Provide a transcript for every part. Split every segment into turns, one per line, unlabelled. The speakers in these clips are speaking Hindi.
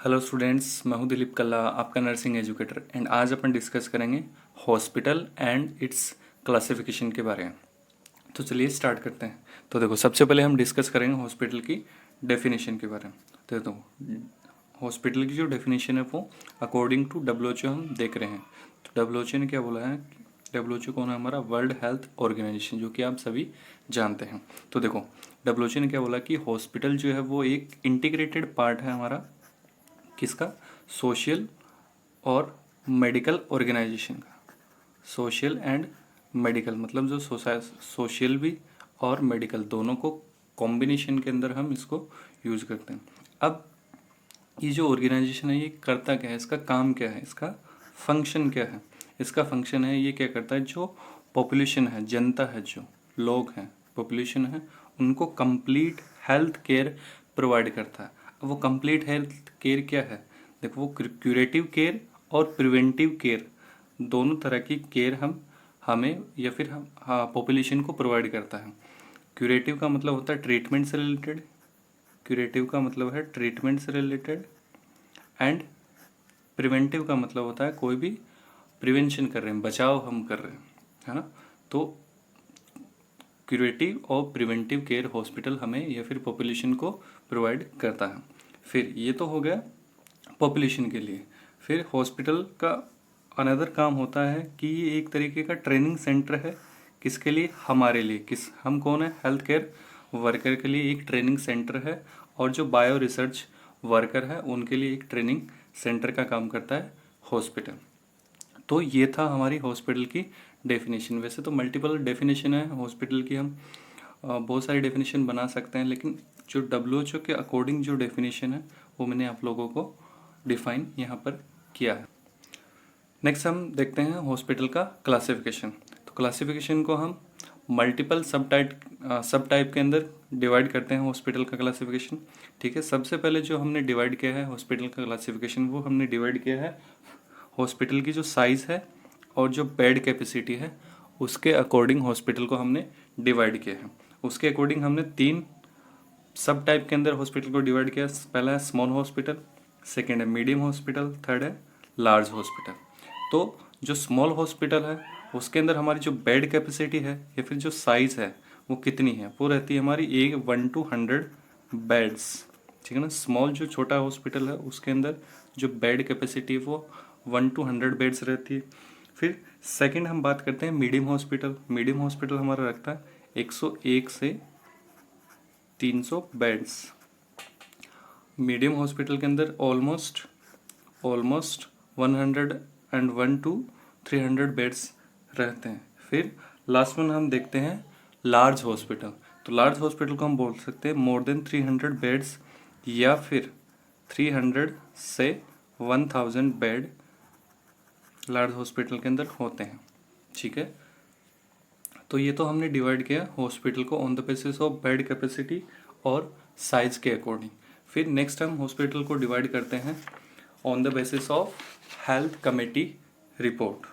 हेलो स्टूडेंट्स, मैं हूं दिलीप कल्ला, आपका नर्सिंग एजुकेटर। एंड आज अपन डिस्कस करेंगे हॉस्पिटल एंड इट्स क्लासिफिकेशन के बारे में। तो चलिए स्टार्ट करते हैं। तो देखो, सबसे पहले हम डिस्कस करेंगे हॉस्पिटल की डेफिनेशन के बारे में। तो देखो, हॉस्पिटल की जो डेफिनेशन है वो अकॉर्डिंग टू डब्ल्यूएचओ हम देख रहे हैं। तो डब्ल्यूएचओ ने क्या बोला है? डब्ल्यूएचओ कौन है? हमारा वर्ल्ड हेल्थ ऑर्गेनाइजेशन, जो कि आप सभी जानते हैं। तो देखो, डब्ल्यूएचओ ने क्या बोला कि हॉस्पिटल जो है वो एक इंटीग्रेटेड पार्ट है हमारा किसका? सोशल और मेडिकल ऑर्गेनाइजेशन का। सोशल एंड मेडिकल मतलब जो सोशल भी और मेडिकल दोनों को कॉम्बिनेशन के अंदर हम इसको यूज करते हैं। अब ये जो ऑर्गेनाइजेशन है ये करता क्या है, इसका काम क्या है, इसका फंक्शन क्या है? इसका फंक्शन है, ये क्या करता है, जो पॉपुलेशन है, जनता है, जो लोग हैं, पॉपुलेशन है, उनको कंप्लीट हेल्थ केयर प्रोवाइड करता है। अब वो कंप्लीट हेल्थ केयर क्या है? देखो, वो क्यूरेटिव केयर और प्रिवेंटिव केयर दोनों तरह की केयर हमें या फिर हम पॉपुलेशन को प्रोवाइड करता है। क्यूरेटिव का मतलब होता है ट्रीटमेंट से रिलेटेड, क्यूरेटिव का मतलब है ट्रीटमेंट से रिलेटेड, एंड प्रिवेंटिव का मतलब होता है कोई भी प्रिवेंशन कर रहे हैं, बचाव हम कर रहे हैं, है ना। तो क्यूरेटिव और प्रिवेंटिव केयर हॉस्पिटल हमें या फिर पॉपुलेशन को प्रोवाइड करता है। फिर ये तो हो गया पॉपुलेशन के लिए। फिर हॉस्पिटल का अनदर काम होता है कि ये एक तरीके का ट्रेनिंग सेंटर है। किसके लिए? हमारे लिए। हम कौन है? हेल्थ केयर वर्कर के लिए एक ट्रेनिंग सेंटर है, और जो बायो रिसर्च वर्कर है उनके लिए एक ट्रेनिंग सेंटर का काम करता है हॉस्पिटल। तो ये था हमारी हॉस्पिटल की डेफिनेशन। वैसे तो मल्टीपल डेफिनेशन है हॉस्पिटल की, हम बहुत सारी डेफिनेशन बना सकते हैं, लेकिन जो डब्ल्यूएचओ के अकॉर्डिंग जो डेफिनेशन है वो मैंने आप लोगों को डिफाइन यहाँ पर किया है। नेक्स्ट हम देखते हैं हॉस्पिटल का क्लासिफिकेशन। तो क्लासिफिकेशन को हम मल्टीपल सब टाइप के अंदर डिवाइड करते हैं हॉस्पिटल का क्लासिफिकेशन। ठीक है, सबसे पहले जो हमने डिवाइड किया है हॉस्पिटल का क्लासिफिकेशन, वो हमने डिवाइड किया है हॉस्पिटल की जो साइज़ है और जो बेड कैपेसिटी है उसके अकॉर्डिंग हॉस्पिटल को हमने डिवाइड किया है। उसके अकॉर्डिंग हमने 3 सब टाइप के अंदर हॉस्पिटल को डिवाइड किया। पहला है स्मॉल हॉस्पिटल, सेकेंड है मीडियम हॉस्पिटल, थर्ड है लार्ज हॉस्पिटल। तो जो स्मॉल हॉस्पिटल है उसके अंदर हमारी जो बेड कैपेसिटी है या फिर जो साइज़ है वो कितनी है? वो रहती है हमारी 1 to 100 बेड्स। ठीक है ना। स्मॉल जो छोटा हॉस्पिटल है उसके अंदर जो बेड कैपेसिटी है वो 1 to 100 बेड्स रहती है। फिर सेकंड हम बात करते हैं मीडियम हॉस्पिटल। मीडियम हॉस्पिटल हमारा रखता है 101 से 300 बेड्स। मीडियम हॉस्पिटल के अंदर ऑलमोस्ट 101 to 300 बेड्स रहते हैं। फिर लास्ट में हम देखते हैं लार्ज हॉस्पिटल। तो लार्ज हॉस्पिटल को हम बोल सकते हैं मोर देन 300 बेड्स या फिर 300 से 1000 बेड लार्ज हॉस्पिटल के अंदर होते हैं। ठीक है, तो ये तो हमने डिवाइड किया हॉस्पिटल को on the basis of bed capacity और साइज के अकॉर्डिंग। फिर नेक्स्ट हम हॉस्पिटल को डिवाइड करते हैं on the basis of health committee report.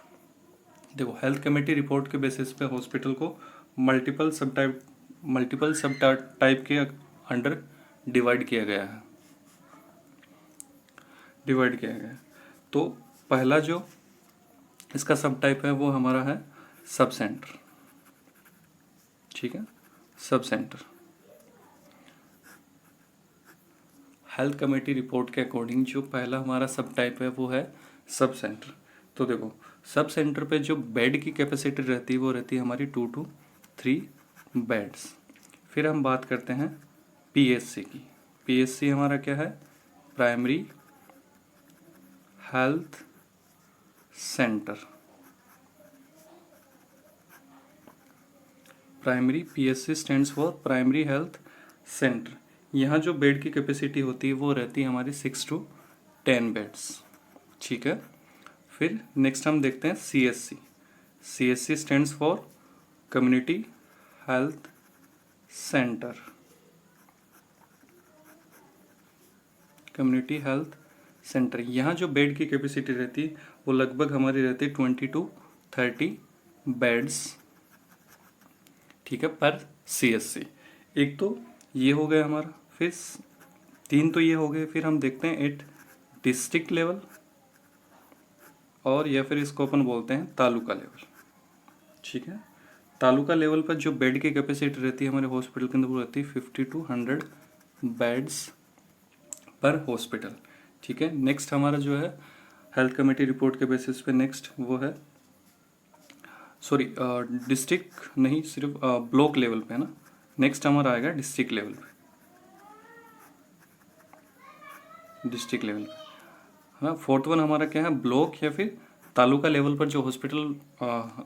देखो, हेल्थ कमेटी रिपोर्ट के बेसिस पे हॉस्पिटल को मल्टीपल सब टाइप के अंडर डिवाइड किया गया है। तो पहला जो इसका सब टाइप है वो हमारा है सब सेंटर। ठीक है, sub centre health committee report के अकॉर्डिंग जो पहला हमारा सब टाइप है वो है सब सेंटर। तो देखो, सब सेंटर पे जो बेड की कैपेसिटी रहती है वो रहती है हमारी 2 to 3 बेड्स। फिर हम बात करते हैं पीएससी की। पीएससी हमारा क्या है? Primary health centre. Primary PSC stands for primary health centre. यहाँ जो बेड की कैपेसिटी होती है वो रहती है हमारी 6 to 10 बेड्स। ठीक है, फिर नेक्स्ट हम देखते हैं CSC. CSC stands for community health centre. Community health centre, यहाँ जो बेड की कैपेसिटी रहती है वो लगभग हमारी रहती है 20 to 30 बेड्स। ठीक है, पर सीएससी। एक तो ये हो गया हमारा, फिर 3 तो ये हो गए। फिर हम देखते हैं डिस्ट्रिक्ट लेवल और या फिर इसको अपन बोलते हैं तालुका लेवल। ठीक है, तालुका लेवल पर जो बेड की कैपेसिटी रहती है हमारे हॉस्पिटल के अंदर वो रहती है 50 to 100 बेड्स पर हॉस्पिटल। ठीक है, नेक्स्ट हमारा जो है हेल्थ कमेटी रिपोर्ट के बेसिस पे नेक्स्ट वो है, सॉरी डिस्ट्रिक्ट नहीं, सिर्फ ब्लॉक लेवल पे है ना। नेक्स्ट हमारा आएगा डिस्ट्रिक्ट लेवल पे, डिस्ट्रिक्ट लेवल पे है ना। फोर्थ वन हमारा क्या है, ब्लॉक या फिर तालुका लेवल पर जो हॉस्पिटल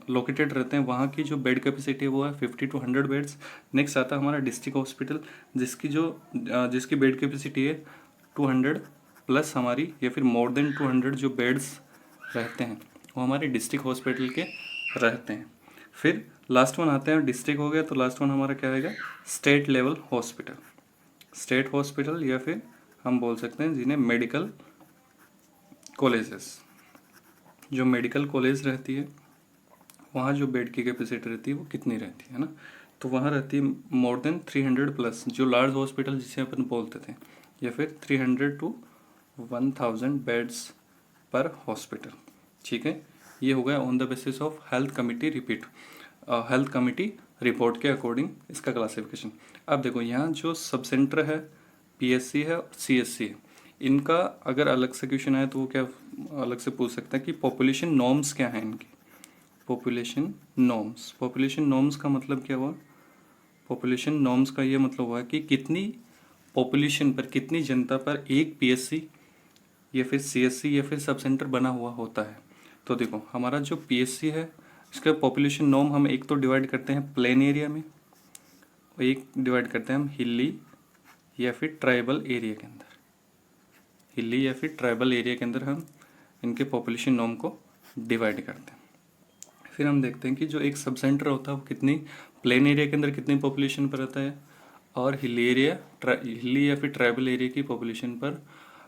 लोकेटेड रहते हैं वहाँ की जो बेड कैपेसिटी है वो है 50 to 100 बेड्स। नेक्स्ट आता है हमारा डिस्ट्रिक्ट हॉस्पिटल जिसकी बेड कैपेसिटी है 200 प्लस हमारी या फिर मोर देन 200 जो बेड्स रहते हैं वो हमारे डिस्ट्रिक्ट हॉस्पिटल के रहते हैं। फिर लास्ट वन आते हैं, डिस्ट्रिक्ट हो गया तो लास्ट वन हमारा क्या आएगा, state level hospital. State hospital या फिर हम बोल सकते हैं जिन्हें मेडिकल कॉलेजेस। जो मेडिकल कॉलेज रहती है वहाँ जो बेड की कैपेसिटी रहती है वो कितनी रहती है ना, तो वहाँ रहती है मोर देन 300 प्लस, जो लार्ज हॉस्पिटल जिसे अपन बोलते थे, या फिर 300 to 1000 बेड्स पर हॉस्पिटल। ठीक है, ये हो गया on the basis of health committee health committee report के अकॉर्डिंग इसका क्लासिफिकेशन। अब देखो यहाँ जो सब सेंटर है पीएससी है और सीएससी है, इनका अगर अलग से क्वेश्चन आए तो वो क्या अलग से पूछ सकता है कि पॉपुलेशन नॉर्म्स क्या है इनकी। पॉपुलेशन नॉर्म्स का मतलब क्या हुआ, पॉपुलेशन नॉर्म्स का ये मतलब हुआ कि कितनी पॉपुलेशन पर, कितनी जनता पर एक पीएससी या फिर सीएससी या फिर सब सेंटर बना हुआ होता है। तो देखो हमारा जो पीएससी है इसका पॉपुलेशन नॉर्म हम एक तो डिवाइड करते हैं प्लेन एरिया में और एक डिवाइड करते हैं हम हिली या फिर ट्राइबल एरिया के अंदर। हिली या फिर ट्राइबल एरिया के अंदर हम इनके पॉपुलेशन नॉर्म को डिवाइड करते हैं। फिर हम देखते हैं कि जो एक सब सेंटर होता है वो कितनी प्लेन एरिया के अंदर कितनी पॉपुलेशन पर रहता है और हिली या फिर ट्राइबल एरिया की पॉपुलेशन पर,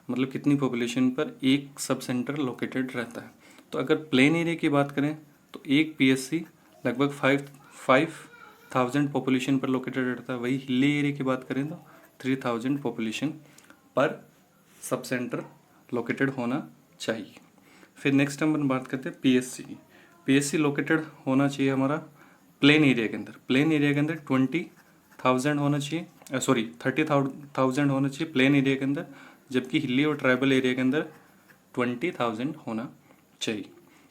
मतलब कितनी पॉपुलेशन पर एक सब सेंटर लोकेटेड रहता है। तो अगर प्लेन एरिया की बात करें तो एक पीएससी लगभग 5000 पॉपुलेशन पर लोकेटेड रहता है। वही हिली एरिया की बात करें तो 3000 पॉपुलेशन पर सब सेंटर लोकेटेड होना चाहिए। फिर नेक्स्ट हम बात करते हैं पीएससी लोकेटेड होना चाहिए हमारा प्लेन एरिया के अंदर। प्लेन एरिया के अंदर 20,000 होना चाहिए, सॉरी 30,000 होना चाहिए प्लेन एरिया के अंदर, जबकि हिली और ट्राइबल एरिया के अंदर 20,000 होना चाहिए।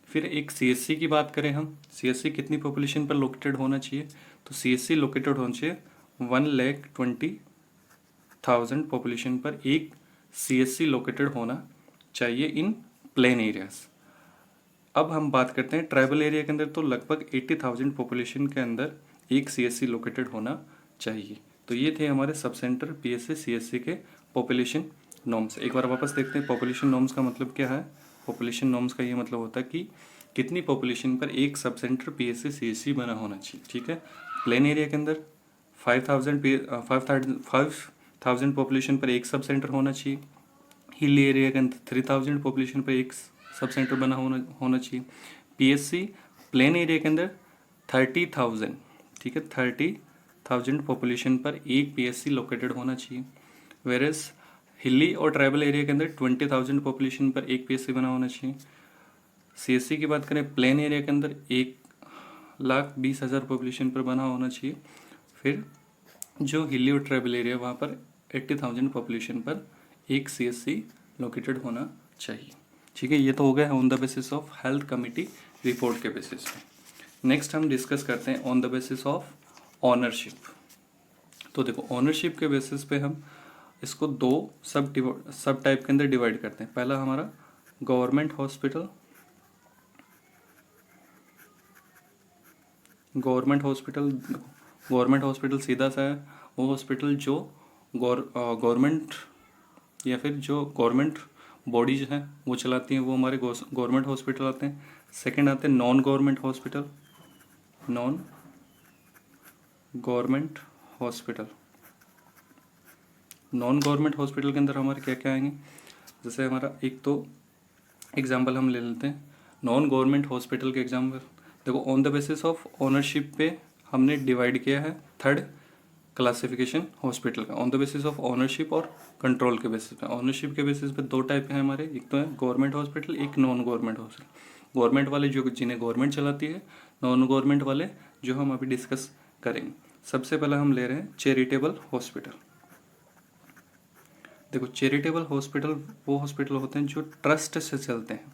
फिर एक सीएससी की बात करें हम, सीएससी कितनी पॉपुलेशन पर लोकेटेड होना चाहिए, तो सीएससी लोकेटेड होना चाहिए 1,20,000 पॉपुलेशन पर एक सीएससी लोकेटेड होना चाहिए इन प्लेन एरियाज। अब हम बात करते हैं ट्राइबल एरिया के अंदर, तो लगभग 80,000 पॉपुलेशन के अंदर एक सीएससी लोकेटेड होना चाहिए। तो ये थे हमारे सब सेंटर पीएससी सीएससी के पॉपुलेशन नॉर्म्स। एक बार वापस देखते हैं पॉपुलेशन नॉर्म्स का मतलब क्या है। पॉपुलेशन नॉर्म्स का ये मतलब होता है कि कितनी पॉपुलेशन पर एक सब सेंटर पीएससी सीएससी बना होना चाहिए। ठीक है, प्लेन एरिया के अंदर 5,000 पॉपुलेशन पर एक सब सेंटर होना चाहिए। हिल एरिया के अंदर 3,000 पॉपुलेशन पर एक सब सेंटर बना होना चाहिए। पीएससी प्लेन एरिया के अंदर 30,000, ठीक है, 30,000 पॉपुलेशन पर एक पीएससी लोकेटेड होना चाहिए। वेरेस हिली और ट्राइबल एरिया के अंदर 20,000 पॉपुलेशन पर एक पीएससी बना होना चाहिए। सीएससी की बात करें प्लेन एरिया के अंदर 1,20,000 पॉपुलेशन पर बना होना चाहिए। फिर जो हिली और ट्राइबल एरिया वहाँ पर 80,000 पॉपुलेशन पर एक सीएससी लोकेटेड होना चाहिए। ठीक है, ये तो हो गया on the basis of health committee report के बेसिस पे। नेक्स्ट हम डिस्कस करते हैं on the basis of ownership. तो देखो ऑनरशिप के बेसिस पे हम इसको दो सब टाइप के अंदर डिवाइड करते हैं। पहला हमारा गवर्नमेंट हॉस्पिटल। गवर्नमेंट हॉस्पिटल सीधा सा है वो हॉस्पिटल जो गवर्नमेंट या फिर जो गवर्नमेंट बॉडीज हैं वो चलाती हैं, वो हमारे गवर्नमेंट हॉस्पिटल आते हैं। सेकंड आते हैं non government hospital. Non government hospital के अंदर हमारे क्या क्या आएंगे, जैसे हमारा एक तो एग्जांपल हम ले लेते हैं नॉन गवर्नमेंट हॉस्पिटल के एग्जांपल। देखो on the basis of ownership पे हमने डिवाइड किया है। थर्ड क्लासिफिकेशन हॉस्पिटल का on the basis of ownership और कंट्रोल के बेसिस पे। ओनरशिप के बेसिस पे दो टाइप हैं हमारे, एक तो है गवर्नमेंट हॉस्पिटल, एक नॉन गवर्नमेंट हॉस्पिटल। गवर्नमेंट वाले जो जिन्हें गवर्नमेंट चलाती है, नॉन गवर्नमेंट वाले जो हम अभी डिस्कस करेंगे। सबसे पहले हम ले रहे हैं चैरिटेबल हॉस्पिटल। देखो चैरिटेबल हॉस्पिटल वो हॉस्पिटल होते हैं जो ट्रस्ट से चलते हैं,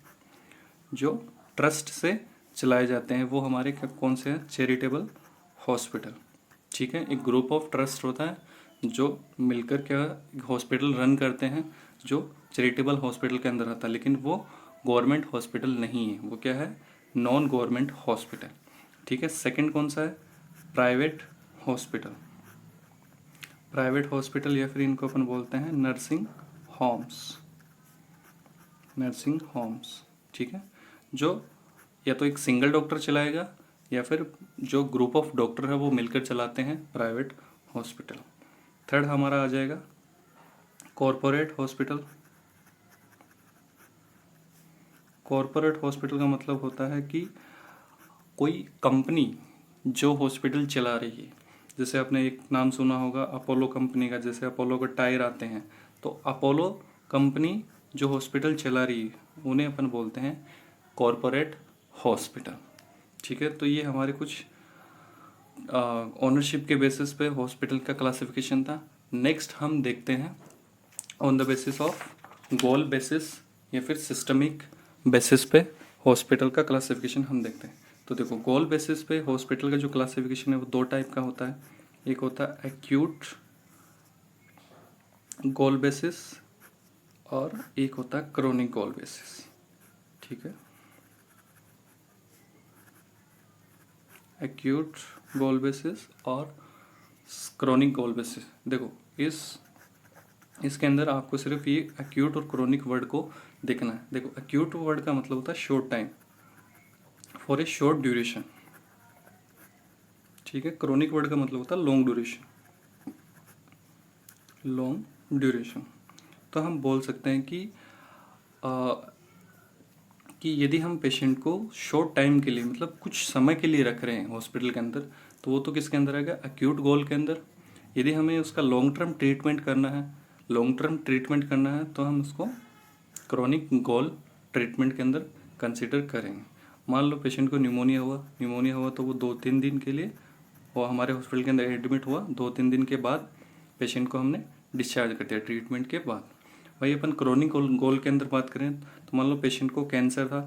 जो ट्रस्ट से चलाए जाते हैं, वो हमारे कौन से हैं, चैरिटेबल हॉस्पिटल। ठीक है, एक ग्रुप ऑफ ट्रस्ट होता है जो मिलकर क्या हॉस्पिटल रन करते हैं, जो चैरिटेबल हॉस्पिटल के अंदर आता है, लेकिन वो गवर्नमेंट हॉस्पिटल नहीं है, वो क्या है, नॉन गवर्नमेंट हॉस्पिटल। ठीक है, सेकंड कौन सा है, प्राइवेट हॉस्पिटल। प्राइवेट हॉस्पिटल या फिर इनको अपन बोलते हैं नर्सिंग होम्स, नर्सिंग होम्स। ठीक है, जो या तो एक सिंगल डॉक्टर चलाएगा या फिर जो ग्रुप ऑफ डॉक्टर है वो मिलकर चलाते हैं प्राइवेट हॉस्पिटल। थर्ड हमारा आ जाएगा कॉरपोरेट हॉस्पिटल। कॉरपोरेट हॉस्पिटल का मतलब होता है कि कोई कंपनी जो हॉस्पिटल चला रही है, जैसे आपने एक नाम सुना होगा अपोलो कंपनी का, जैसे अपोलो के टायर आते हैं, तो अपोलो कंपनी जो हॉस्पिटल चला रही है उन्हें अपन बोलते हैं कॉरपोरेट हॉस्पिटल। ठीक है, तो ये हमारे कुछ ओनरशिप के बेसिस पे हॉस्पिटल का क्लासिफिकेशन था। नेक्स्ट हम देखते हैं on the basis of goal basis या फिर सिस्टमिक बेसिस पे हॉस्पिटल का क्लासिफिकेशन हम देखते हैं। तो देखो गोल बेसिस पे हॉस्पिटल का जो क्लासिफिकेशन है वो दो टाइप का होता है, एक होता है एक्यूट गोल बेसिस और एक होता है क्रोनिक गोल बेसिस। ठीक है, एक्यूट गोल बेसिस और क्रोनिक गोल बेसिस। देखो इसके अंदर आपको सिर्फ ये एक्यूट और क्रोनिक वर्ड को देखना है। देखो एक्यूट वर्ड का मतलब होता है short time, for a short duration. ठीक है, क्रोनिक वर्ड का मतलब होता है लॉन्ग ड्यूरेशन, लॉन्ग ड्यूरेशन। तो हम बोल सकते हैं कि यदि हम पेशेंट को शॉर्ट टाइम के लिए मतलब कुछ समय के लिए रख रहे हैं हॉस्पिटल के अंदर, तो वो तो किसके अंदर आएगा, एक्यूट गोल के अंदर। यदि हमें उसका लॉन्ग टर्म ट्रीटमेंट करना है, लॉन्ग टर्म ट्रीटमेंट करना है तो हम उसको क्रोनिक गोल ट्रीटमेंट के अंदर कंसिडर करेंगे। मान लो पेशेंट को न्यूमोनिया हुआ तो वो 2-3 दिन के लिए वो हमारे हॉस्पिटल के अंदर एडमिट हुआ, 2-3 दिन के बाद पेशेंट को हमने डिस्चार्ज कर दिया ट्रीटमेंट के बाद। वही अपन क्रोनिक गोल के अंदर बात करें तो मान लो पेशेंट को कैंसर था,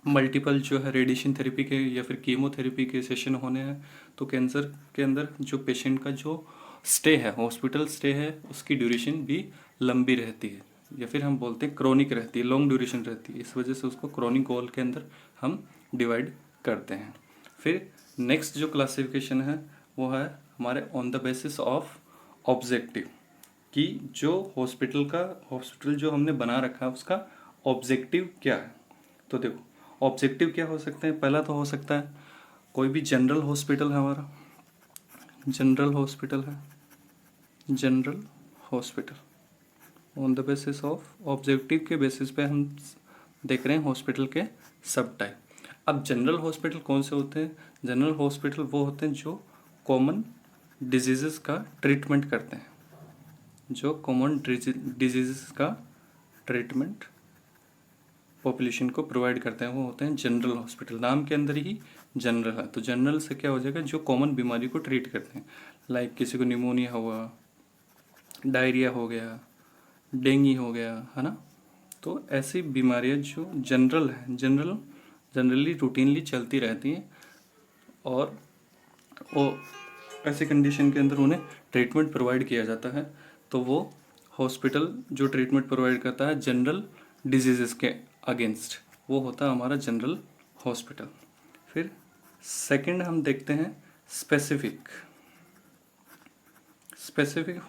मल्टीपल जो है रेडिएशन थेरेपी के या फिर कीमोथेरेपी के सेशन होने हैं, तो कैंसर के अंदर जो पेशेंट का जो स्टे है, हॉस्पिटल स्टे है, उसकी ड्यूरेशन भी लंबी रहती है या फिर हम बोलते हैं क्रोनिक रहती है, लॉन्ग ड्यूरेशन रहती है। इस वजह से उसको क्रोनिक गोल के अंदर हम डिवाइड करते हैं। फिर नेक्स्ट जो क्लासिफिकेशन है वो है हमारे on the basis of objective, कि जो हॉस्पिटल जो हमने बना रखा है उसका ऑब्जेक्टिव क्या है। तो देखो ऑब्जेक्टिव क्या हो सकते हैं, पहला तो हो सकता है कोई भी जनरल हॉस्पिटल है हमारा, जनरल हॉस्पिटल है, general hospital on the basis of objective के बेसिस पे हम देख रहे हैं हॉस्पिटल के सब टाइप। अब जनरल हॉस्पिटल कौन से होते हैं, जनरल हॉस्पिटल वो होते हैं जो कॉमन डिजीज़ का ट्रीटमेंट करते हैं, जो कॉमन डिजीज़ का ट्रीटमेंट पॉपुलेशन को प्रोवाइड करते हैं, वो होते हैं जनरल हॉस्पिटल। नाम के अंदर ही जनरल है, तो जनरल से क्या हो जाएगा, जो कॉमन बीमारी को ट्रीट करते हैं, लाइक किसी को निमोनिया हुआ, डायरिया हो गया, डेंगू हो गया, है ना। तो ऐसी बीमारियां जो जनरल है, जनरली रूटीनली चलती रहती हैं और वो ऐसी कंडीशन के अंदर उन्हें ट्रीटमेंट प्रोवाइड किया जाता है, तो वो हॉस्पिटल जो ट्रीटमेंट प्रोवाइड करता है जनरल डिजीज़ के अगेंस्ट, वो होता है हमारा जनरल हॉस्पिटल। फिर सेकंड हम देखते हैं स्पेसिफिक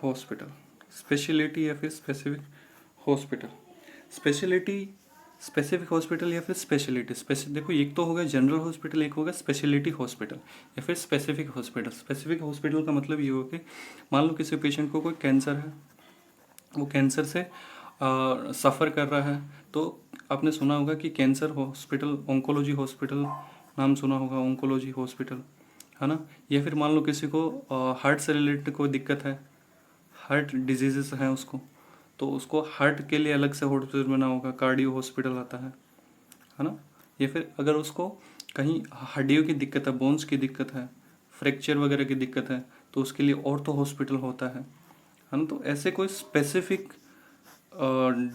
हॉस्पिटल, स्पेशलिटी या फिर स्पेसिफिक हॉस्पिटल। स्पेसिफिक हॉस्पिटल या फिर स्पेशलिटी, देखो एक तो होगा जनरल हॉस्पिटल, एक होगा स्पेशलिटी हॉस्पिटल या फिर स्पेसिफिक हॉस्पिटल। स्पेसिफिक हॉस्पिटल का मतलब ये होगा कि मान लो किसी पेशेंट को कोई कैंसर है, वो कैंसर से सफ़र कर रहा है, तो आपने सुना होगा कि कैंसर हॉस्पिटल, ऑन्कोलॉजी हॉस्पिटल नाम सुना होगा, ऑन्कोलॉजी हॉस्पिटल, है ना। या फिर मान लो किसी को हार्ट से रिलेटेड कोई दिक्कत है, हार्ट डिजीजेस हैं उसको, तो उसको हार्ट के लिए अलग से हॉस्पिटल बना होगा, कार्डियो हॉस्पिटल आता है ना। या फिर अगर उसको कहीं हड्डियों की दिक्कत है, बोन्स की दिक्कत है, फ्रैक्चर वगैरह की दिक्कत है, तो उसके लिए ऑर्थो हॉस्पिटल होता है ना। तो ऐसे कोई स्पेसिफिक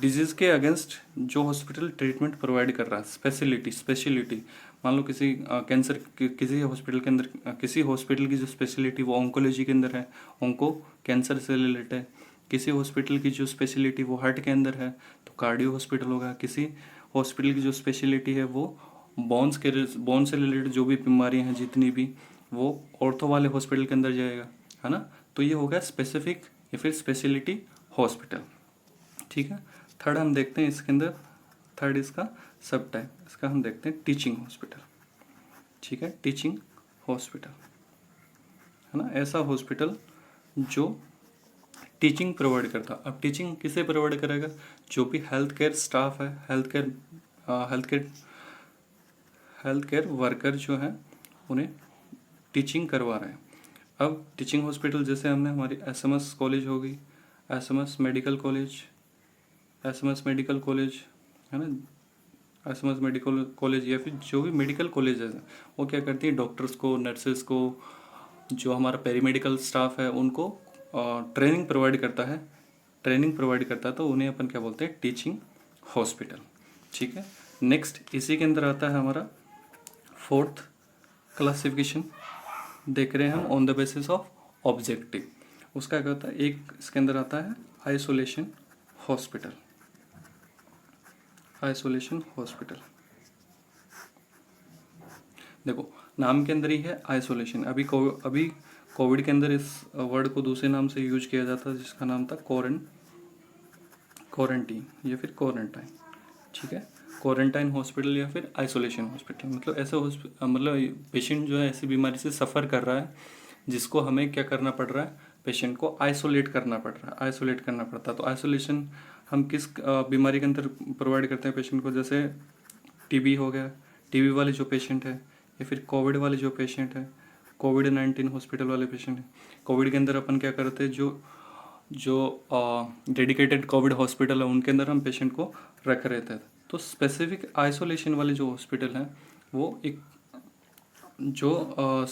डिजीज़ के अगेंस्ट जो हॉस्पिटल ट्रीटमेंट प्रोवाइड कर रहा है, स्पेशलिटी मान लो किसी कैंसर किसी हॉस्पिटल के अंदर, किसी हॉस्पिटल की जो स्पेशलिटी वो ऑन्कोलॉजी के अंदर है, ऑन्को कैंसर से रिलेटेड है। किसी हॉस्पिटल की जो स्पेशलिटी वो हार्ट के अंदर है तो कार्डियो हॉस्पिटल होगा। किसी हॉस्पिटल की जो स्पेशलिटी है वो बोन से रिलेटेड जो भी बीमारियां हैं जितनी भी, वो ऑर्थो वाले हॉस्पिटल के अंदर जाएगा, है ना। तो ये हो गया स्पेसिफिक या फिर स्पेशलिटी हॉस्पिटल, ठीक है। थर्ड हम देखते हैं इसके अंदर, थर्ड इसका सब टाइप, इसका हम देखते हैं टीचिंग हॉस्पिटल, ठीक है। टीचिंग हॉस्पिटल है ना, ऐसा हॉस्पिटल जो टीचिंग प्रोवाइड करता। अब टीचिंग किसे प्रोवाइड करेगा? जो भी हेल्थ केयर स्टाफ है, हेल्थ केयर वर्कर जो है उन्हें टीचिंग करवा रहे हैं। अब टीचिंग हॉस्पिटल जैसे हमने हमारी एसएमएस कॉलेज होगी, एसएमएस मेडिकल कॉलेज है ना, एसएमएस मेडिकल कॉलेज या फिर जो भी मेडिकल कॉलेज है वो क्या करती है, डॉक्टर्स को, नर्सेस को, जो हमारा पेरीमेडिकल स्टाफ है उनको ट्रेनिंग प्रोवाइड करता है, तो उन्हें अपन क्या बोलते हैं, टीचिंग हॉस्पिटल, ठीक है। नेक्स्ट इसी के अंदर आता है हमारा फोर्थ क्लासिफिकेशन, देख रहे हैं हम on the basis of objective. उसका क्या होता है, एक इसके अंदर आता है आइसोलेशन हॉस्पिटल। देखो नाम के अंदर ही है आइसोलेशन। अभी कोविड के अंदर इस वर्ड को दूसरे नाम से यूज किया जाता है जिसका नाम था क्वारंटीन या फिर क्वारंटाइन, ठीक है। क्वारंटाइन हॉस्पिटल या फिर आइसोलेशन हॉस्पिटल, मतलब ऐसे मतलब पेशेंट जो है ऐसी बीमारी से सफ़र कर रहा है जिसको हमें क्या करना पड़ रहा है, पेशेंट को आइसोलेट करना पड़ता है। तो आइसोलेशन हम किस बीमारी के अंदर प्रोवाइड करते हैं पेशेंट को, जैसे टीबी हो गया, टीबी वाले जो पेशेंट है, या फिर कोविड वाले जो पेशेंट है, कोविड-19 हॉस्पिटल वाले पेशेंट है। कोविड के अंदर अपन क्या करते हैं, जो डेडिकेटेड कोविड हॉस्पिटल है उनके अंदर हम पेशेंट को रख रहे थे। तो स्पेसिफिक आइसोलेशन वाले जो हॉस्पिटल हैं वो एक जो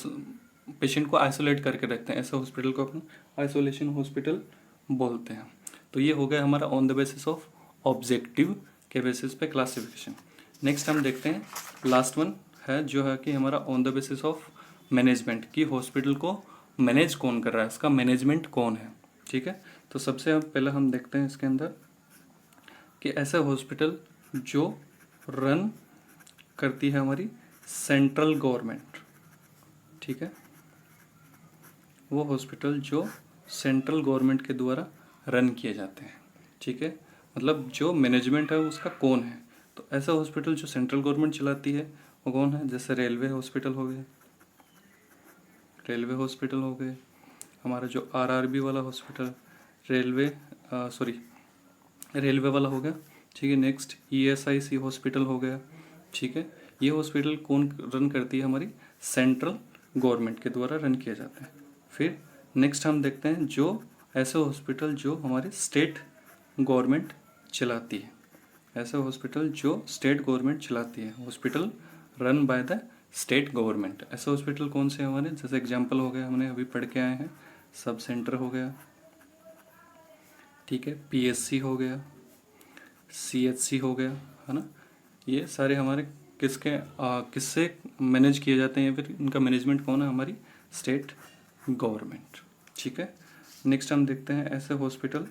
पेशेंट को आइसोलेट करके रखते हैं, ऐसे हॉस्पिटल को अपन आइसोलेशन हॉस्पिटल बोलते हैं। तो ये हो गया हमारा on the basis of objective के बेसिस पे क्लासिफिकेशन। नेक्स्ट हम देखते हैं लास्ट वन है जो है कि हमारा on the basis of management, कि हॉस्पिटल को मैनेज कौन कर रहा है, इसका मैनेजमेंट कौन है, ठीक है। तो सबसे पहले हम देखते हैं इसके अंदर कि ऐसा हॉस्पिटल जो रन करती है हमारी सेंट्रल गवर्नमेंट, ठीक है। वो हॉस्पिटल जो सेंट्रल गवर्नमेंट के द्वारा रन किए जाते हैं, ठीक है। मतलब जो मैनेजमेंट है उसका कौन है, तो ऐसा हॉस्पिटल जो सेंट्रल गवर्नमेंट चलाती है वो कौन है, जैसे रेलवे हॉस्पिटल हो गए, हमारा जो आरआरबी वाला हॉस्पिटल, रेलवे वाला हो गया, ठीक है। नेक्स्ट ईएसआईसी हॉस्पिटल हो गया, ठीक है। ये हॉस्पिटल कौन रन करती है, हमारी सेंट्रल गवर्नमेंट के द्वारा रन किए जाते हैं। फिर नेक्स्ट हम देखते हैं जो ऐसे हॉस्पिटल जो हमारी स्टेट गवर्नमेंट चलाती है, ऐसे हॉस्पिटल जो स्टेट गवर्नमेंट चलाती है, hospital run by the state government. ऐसे हॉस्पिटल कौन से हमारे, जैसे एग्जांपल हो गया हमने अभी पढ़ के आए हैं, सब सेंटर हो गया, ठीक है, पीएससी हो गया, सीएचसी हो गया, है ना। ये सारे हमारे किससे मैनेज किए जाते हैं या फिर इनका मैनेजमेंट कौन है, हमारी स्टेट गवर्नमेंट, ठीक है। नेक्स्ट हम देखते हैं ऐसे हॉस्पिटल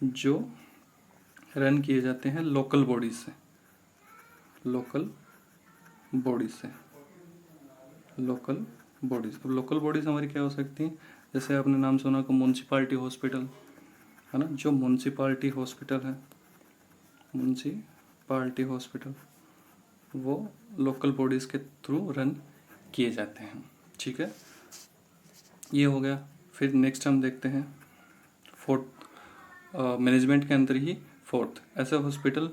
जो रन किए जाते हैं लोकल बॉडीज से। लोकल बॉडीज हमारी क्या हो सकती हैं, जैसे आपने नाम सुना को म्यूनसिपालिटी हॉस्पिटल, है ना। जो म्यूनसिपालिटी हॉस्पिटल वो लोकल बॉडीज़ के थ्रू रन किए जाते हैं, ठीक है। ये हो गया। फिर नेक्स्ट हम देखते हैं फोर्थ मैनेजमेंट के अंदर ही फोर्थ ऐसे हॉस्पिटल।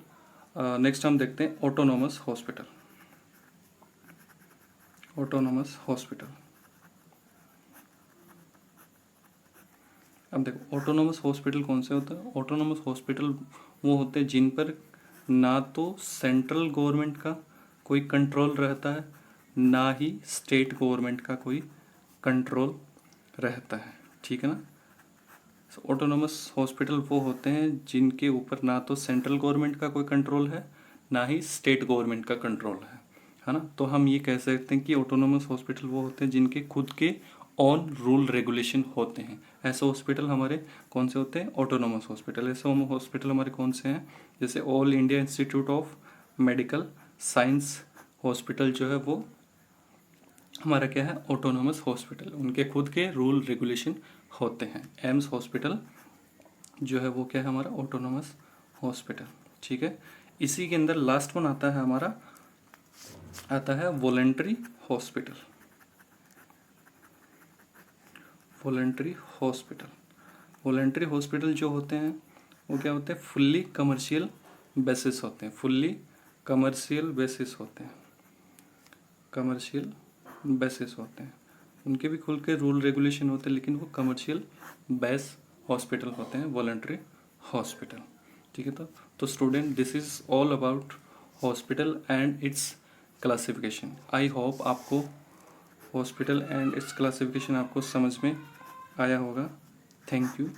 नेक्स्ट हम देखते हैं ऑटोनोमस हॉस्पिटल। अब देखो ऑटोनोमस हॉस्पिटल कौन से होते हैं? ऑटोनोमस हॉस्पिटल वो होते हैं जिन पर ना तो सेंट्रल गवर्नमेंट का कोई कंट्रोल रहता है, ना ही स्टेट गवर्नमेंट का कोई कंट्रोल रहता है, ठीक है ना। ऑटोनोमस हॉस्पिटल वो होते हैं जिनके ऊपर ना तो सेंट्रल गवर्नमेंट का कोई कंट्रोल है, ना ही स्टेट गवर्नमेंट का कंट्रोल है ना। तो हम ये कह सकते हैं कि ऑटोनोमस हॉस्पिटल वो होते हैं जिनके खुद के ऑन रूल रेगुलेशन होते हैं। ऐसे हॉस्पिटल हमारे कौन से होते हैं? Autonomous hospital. ऐसे हॉस्पिटल हमारे कौन से हैं? जैसे all India institute of medical science hospital जो है वो हमारा क्या है? Autonomous hospital. उनके खुद के रूल रेगुलेशन होते हैं। एम्स हॉस्पिटल जो है वो क्या है? हमारा ऑटोनोमस हॉस्पिटल, ठीक है। इसी के अंदर लास्ट वन आता है हमारा, आता है voluntary hospital. Voluntary hospital, voluntary hospital जो होते हैं वो क्या होते हैं? फुल्ली कमर्शियल बेसिस होते हैं। फुल्ली कमर्शियल बेसिस होते हैं, कमर्शियल बेसिस होते हैं। उनके भी खुल के रूल रेगुलेशन होते हैं, लेकिन वो कमर्शियल बेस हॉस्पिटल होते हैं, वॉलंटरी हॉस्पिटल, ठीक है। तो student, this is all about hospital and it's classification. I hope आपको हॉस्पिटल एंड इट्स क्लासिफिकेशन आपको समझ में आया होगा। Thank you.